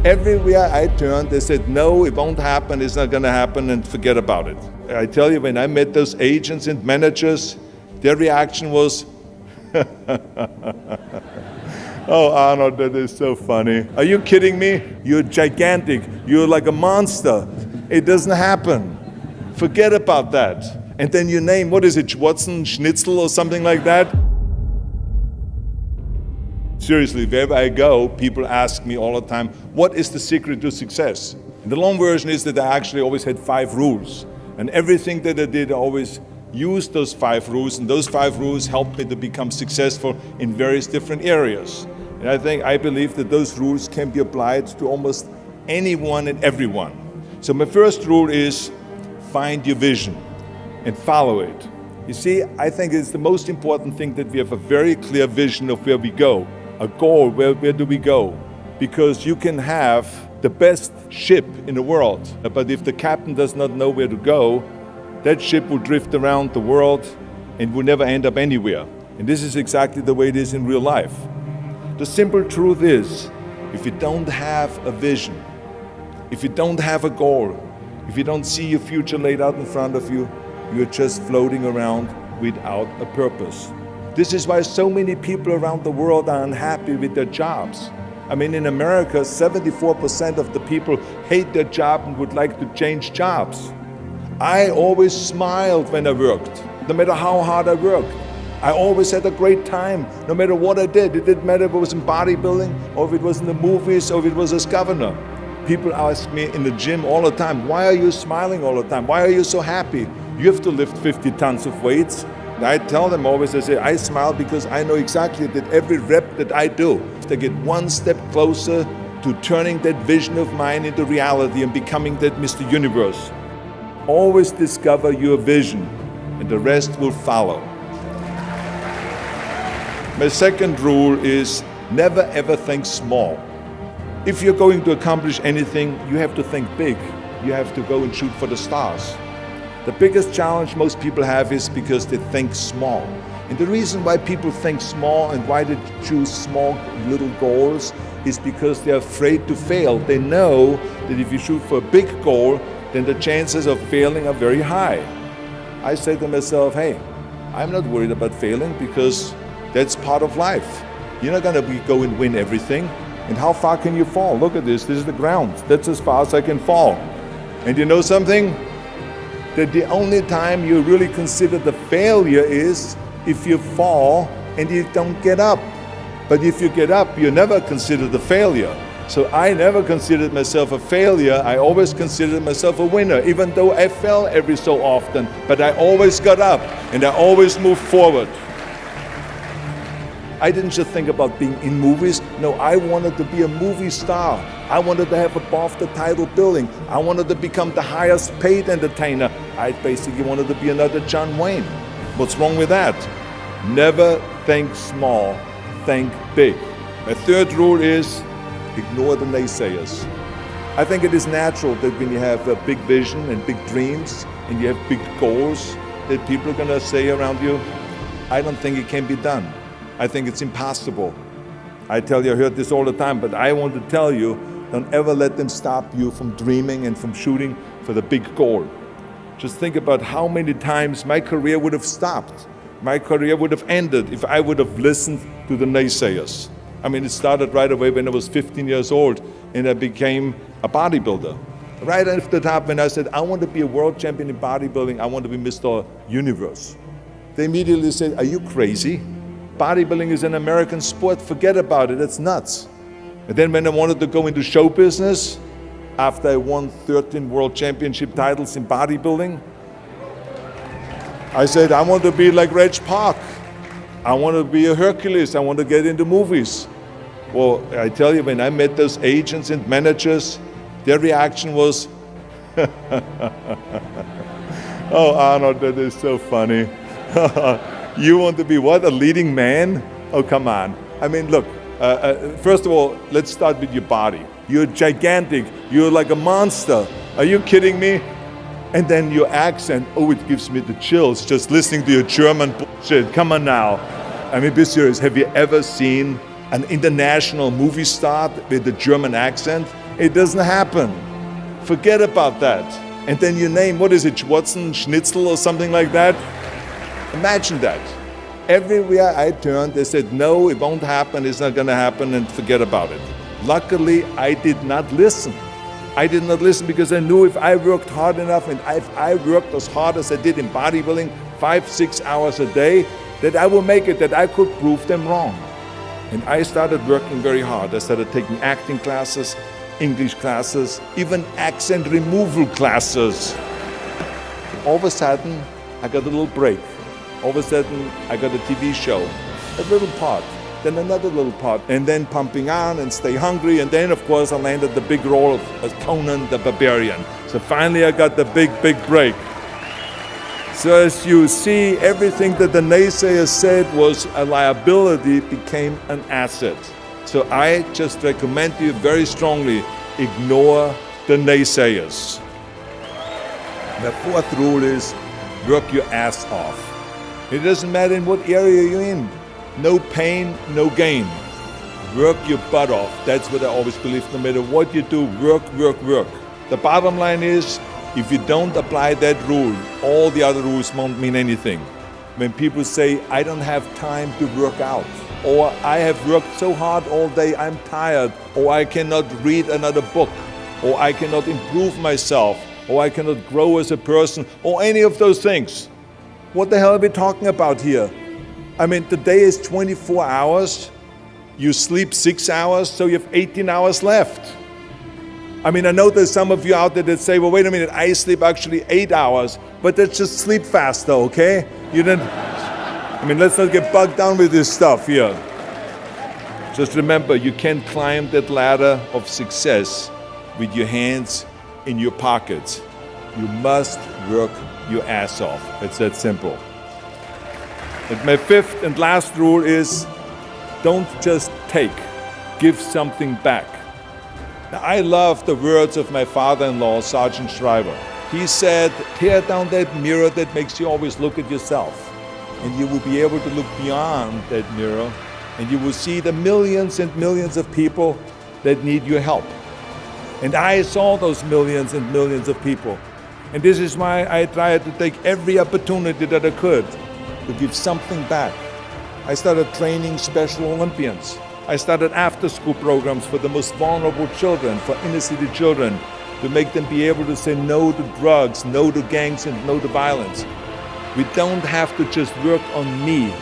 Everywhere I turned, they said, no, it won't happen, it's not going to happen, and forget about it. I tell you, when I met those agents and managers, their reaction was, oh, Arnold, that is so funny. Are you kidding me? You're gigantic. You're like a monster. It doesn't happen. Forget about that. And then you name, what is it, Schwarzen, Schnitzel or something like that? Seriously, wherever I go, people ask me all the time, what is the secret to success? And the long version is that I actually always had 5 rules. And everything that I did, I always used those 5 rules, and those 5 rules helped me to become successful in various different areas. And I believe that those rules can be applied to almost anyone and everyone. So my first rule is find your vision and follow it. You see, I think it's the most important thing that we have a very clear vision of where we go. A goal, where do we go? Because you can have the best ship in the world, but if the captain does not know where to go, that ship will drift around the world and will never end up anywhere. And this is exactly the way it is in real life. The simple truth is, if you don't have a vision, if you don't have a goal, if you don't see your future laid out in front of you, you're just floating around without a purpose. This is why so many people around the world are unhappy with their jobs. I mean, in America, 74% of the people hate their job and would like to change jobs. I always smiled when I worked, no matter how hard I worked. I always had a great time, no matter what I did. It didn't matter if it was in bodybuilding, or if it was in the movies, or if it was as governor. People ask me in the gym all the time, why are you smiling all the time? Why are you so happy? You have to lift 50 tons of weights. I tell them always, I say, I smile because I know exactly that every rep that I do, I get one step closer to turning that vision of mine into reality and becoming that Mr. Universe. Always discover your vision, and the rest will follow. My second rule is never ever think small. If you're going to accomplish anything, you have to think big. You have to go and shoot for the stars. The biggest challenge most people have is because they think small. And the reason why people think small and why they choose small little goals is because they're afraid to fail. They know that if you shoot for a big goal, then the chances of failing are very high. I say to myself, hey, I'm not worried about failing because that's part of life. You're not gonna go and win everything. And how far can you fall? Look at this is the ground. That's as far as I can fall. And you know something? That the only time you really consider the failure is if you fall and you don't get up. But if you get up, you never consider the failure. So I never considered myself a failure. I always considered myself a winner, even though I fell every so often. But I always got up and I always moved forward. I didn't just think about being in movies. No, I wanted to be a movie star. I wanted to have above the title billing. I wanted to become the highest paid entertainer. I basically wanted to be another John Wayne. What's wrong with that? Never think small, think big. My third rule is ignore the naysayers. I think it is natural that when you have a big vision and big dreams and you have big goals, that people are gonna say around you, I don't think it can be done. I think it's impossible. I tell you, I heard this all the time, but I want to tell you, don't ever let them stop you from dreaming and from shooting for the big goal. Just think about how many times my career would have stopped. My career would have ended if I would have listened to the naysayers. I mean, it started right away when I was 15 years old and I became a bodybuilder. Right after that, when I said, I want to be a world champion in bodybuilding, I want to be Mr. Universe. They immediately said, are you crazy? Bodybuilding is an American sport, forget about it, that's nuts. And then when I wanted to go into show business, after I won 13 world championship titles in bodybuilding, I said, I want to be like Reg Park. I want to be a Hercules, I want to get into movies. Well, I tell you, when I met those agents and managers, their reaction was, oh, Arnold, that is so funny. You want to be what, a leading man? Oh, come on. I mean, look, first of all, let's start with your body. You're gigantic, you're like a monster. Are you kidding me? And then your accent, oh, it gives me the chills just listening to your German bullshit. Come on now. I mean, be serious. Have you ever seen an international movie star with a German accent? It doesn't happen. Forget about that. And then you name, what is it, Schwarzen, Schnitzel or something like that? Imagine that. Everywhere I turned, they said, no, it won't happen, it's not gonna happen, and forget about it. Luckily, I did not listen. I did not listen because I knew if I worked hard enough and if I worked as hard as I did in bodybuilding, 5-6 hours a day, that I will make it, that I could prove them wrong. And I started working very hard. I started taking acting classes, English classes, even accent removal classes. All of a sudden, I got a little break. All of a sudden, I got a TV show, a little part, then another little part, and then Pumping On and Stay Hungry, and then, of course, I landed the big role of Conan the Barbarian. So finally, I got the big break. So as you see, everything that the naysayers said was a liability became an asset. So I just recommend you very strongly, ignore the naysayers. The fourth rule is work your ass off. It doesn't matter in what area you're in. No pain, no gain. Work your butt off. That's what I always believe. No matter what you do, work. The bottom line is, if you don't apply that rule, all the other rules won't mean anything. When people say, I don't have time to work out, or I have worked so hard all day, I'm tired, or I cannot read another book, or I cannot improve myself, or I cannot grow as a person, or any of those things. What the hell are we talking about here? I mean, the day is 24 hours, you sleep 6 hours, so you have 18 hours left. I mean, I know there's some of you out there that say, well, wait a minute, I sleep actually 8 hours, but that's just sleep faster, okay? You didn't, I mean, let's not get bogged down with this stuff here. Just remember, you can't climb that ladder of success with your hands in your pockets. You must work your ass off. It's that simple. And my fifth and last rule is, don't just take, give something back. Now, I love the words of my father-in-law, Sergeant Shriver. He said, tear down that mirror that makes you always look at yourself. And you will be able to look beyond that mirror, and you will see the millions and millions of people that need your help. And I saw those millions and millions of people. And this is why I tried to take every opportunity that I could to give something back. I started training Special Olympians. I started after-school programs for the most vulnerable children, for inner-city children, to make them be able to say no to drugs, no to gangs, and no to violence. We don't have to just work on me.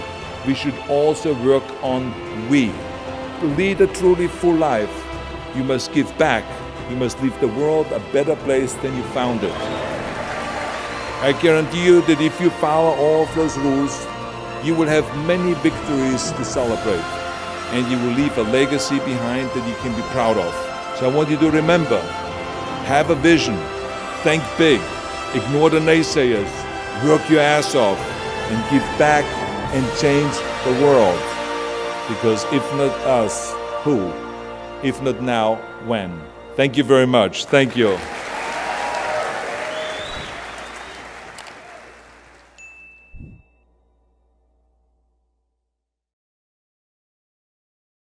We should also work on we. To lead a truly full life, you must give back. You must leave the world a better place than you found it. I guarantee you that if you follow all of those rules, you will have many victories to celebrate. And you will leave a legacy behind that you can be proud of. So I want you to remember, have a vision, think big, ignore the naysayers, work your ass off, and give back and change the world. Because if not us, who? If not now, when? Thank you very much. Thank you.